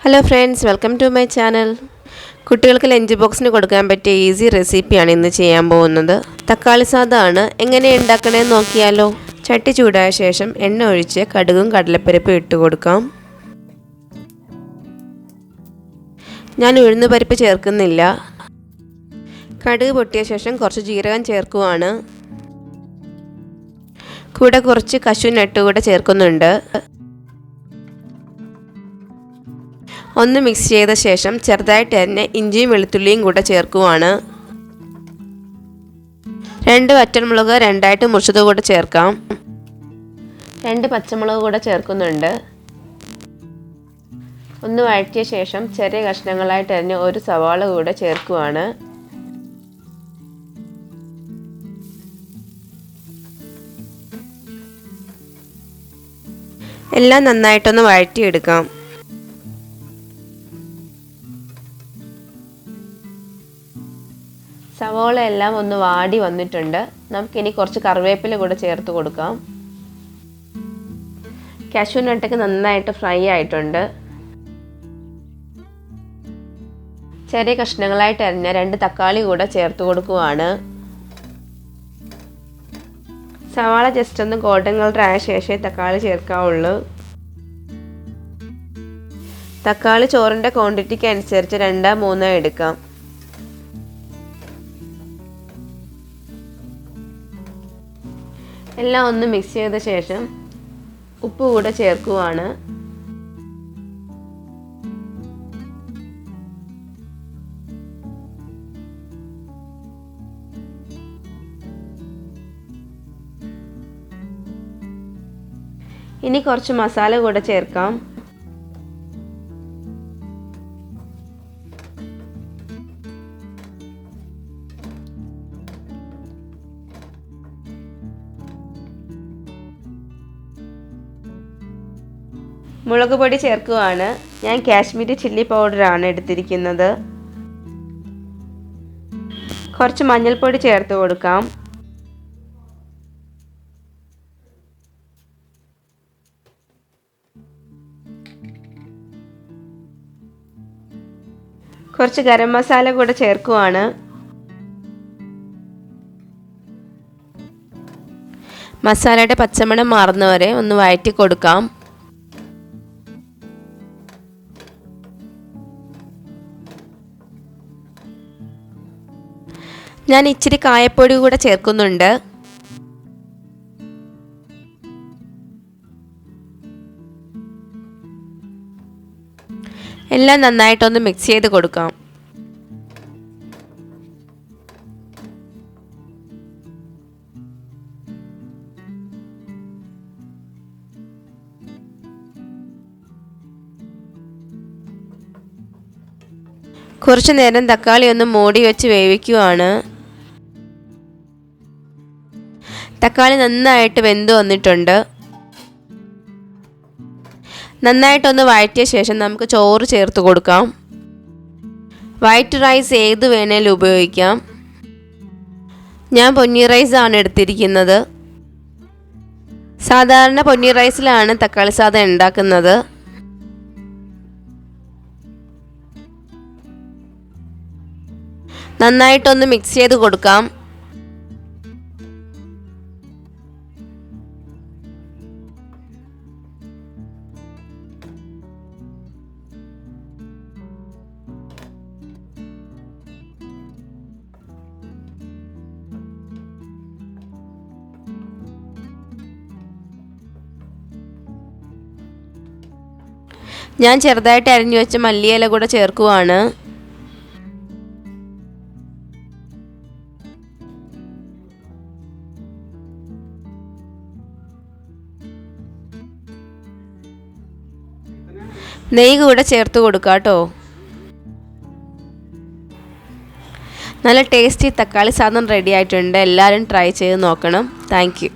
Hello friends, welcome to my channel. കുട്ടികൾക്ക് lunch ബോക്സിന് കൊടുക്കാൻ പറ്റിയ ഈസി റെസിപ്പിയാണ് ഇന്ന് ചെയ്യാൻ പോകുന്നത്. തക്കാളി സാദമാണ്. എങ്ങനെ ഉണ്ടാക്കണമെന്ന് നോക്കിയാലോ. ചട്ടി ചൂടായ ശേഷം എണ്ണ ഒഴിച്ച് കടുകും കടലപ്പരിപ്പും ഇട്ട് കൊടുക്കാം. ഞാൻ ഉഴുന്നുപരിപ്പ് ചേർക്കുന്നില്ല. കടുക് പൊട്ടിയ ശേഷം കുറച്ച് ജീരകം ചേർക്കുവാണ്. കൂടെ കുറച്ച് കശു നട്ട് കൂടെ ചേർക്കുന്നുണ്ട്. ഒന്ന് മിക്സ് ചെയ്ത ശേഷം ചെറുതായിട്ട് തന്നെ ഇഞ്ചിയും വെളുത്തുള്ളിയും കൂടെ ചേർക്കുവാണ്. 2 വറ്റൽമുളക് രണ്ടായിട്ട് മുറിച്ചത് കൂടെ ചേർക്കാം. 2 പച്ചമുളക് കൂടെ ചേർക്കുന്നുണ്ട്. ഒന്ന് വഴറ്റിയ ശേഷം ചെറിയ കഷ്ണങ്ങളായിട്ട് തന്നെ ഒരു സവാള കൂടെ ചേർക്കുവാണ്. എല്ലാം നന്നായിട്ടൊന്ന് വഴറ്റിയെടുക്കാം. സവോള എല്ലാം ഒന്ന് വാടി വന്നിട്ടുണ്ട്. നമുക്കിനി കുറച്ച് കറിവേപ്പില കൂടെ ചേർത്ത് കൊടുക്കാം. കാഷ്യൂ നട്ടൊക്കെ നന്നായിട്ട് ഫ്രൈ ആയിട്ടുണ്ട്. ചെറിയ കഷ്ണങ്ങളായിട്ട് അരിഞ്ഞ 2 തക്കാളി കൂടെ ചേർത്ത് കൊടുക്കുവാണ്. സവാള ജസ്റ്റ് ഒന്ന് ഗോൾഡൻ കളർ ആയ ശേഷമേ തക്കാളി ചേർക്കാവുള്ളൂ. തക്കാളി ചോറിൻ്റെ ക്വാണ്ടിറ്റിക്ക് അനുസരിച്ച് 2-3 എടുക്കാം. എല്ലാം ഒന്ന് മിക്സ് ചെയ്ത ശേഷം ഉപ്പ് കൂടെ ചേർക്കുവാണ്. ഇനി കുറച്ച് മസാല കൂടെ ചേർക്കാം. മുളക് പൊടി ചേർക്കുവാണ്. ഞാൻ കാശ്മീരി ചില്ലി പൗഡറാണ് എടുത്തിരിക്കുന്നത്. കുറച്ച് മഞ്ഞൾപ്പൊടി ചേർത്ത് കൊടുക്കാം. കുറച്ച് ഗരം മസാല കൂടെ ചേർക്കുവാണ്. മസാലയുടെ പച്ചമണം മാറുന്നവരെ ഒന്ന് വഴറ്റി കൊടുക്കാം. ഞാൻ ഇച്ചിരി കായപ്പൊടി കൂടെ ചേർക്കുന്നുണ്ട്. എല്ലാം നന്നായിട്ടൊന്ന് മിക്സ് ചെയ്ത് കൊടുക്കാം. കുറച്ചു നേരം തക്കാളി ഒന്ന് മൂടി വെച്ച് വേവിക്കുവാണ്. തക്കാളി നന്നായിട്ട് വെന്ത് വന്നിട്ടുണ്ട്. നന്നായിട്ടൊന്ന് വഴറ്റിയ ശേഷം നമുക്ക് ചോറ് ചേർത്ത് കൊടുക്കാം. വൈറ്റ് റൈസ് ഏത് വേണേലും ഉപയോഗിക്കാം. ഞാൻ പൊന്നി റൈസ് ആണ് എടുത്തിരിക്കുന്നത്. സാധാരണ പൊന്നി റൈസിലാണ് തക്കാളി സാദം ഉണ്ടാക്കുന്നത്. നന്നായിട്ടൊന്ന് മിക്സ് ചെയ്ത് കൊടുക്കാം. ഞാൻ ചെറുതായിട്ട് അരിഞ്ഞു വെച്ച മല്ലിയില കൂടെ ചേർക്കുവാണ്. നെയ്യ് കൂടെ ചേർത്ത് കൊടുക്കാം കേട്ടോ. നല്ല ടേസ്റ്റി തക്കാളി സാദം റെഡി ആയിട്ടുണ്ട്. എല്ലാവരും ട്രൈ ചെയ്ത് നോക്കണം. Thank you.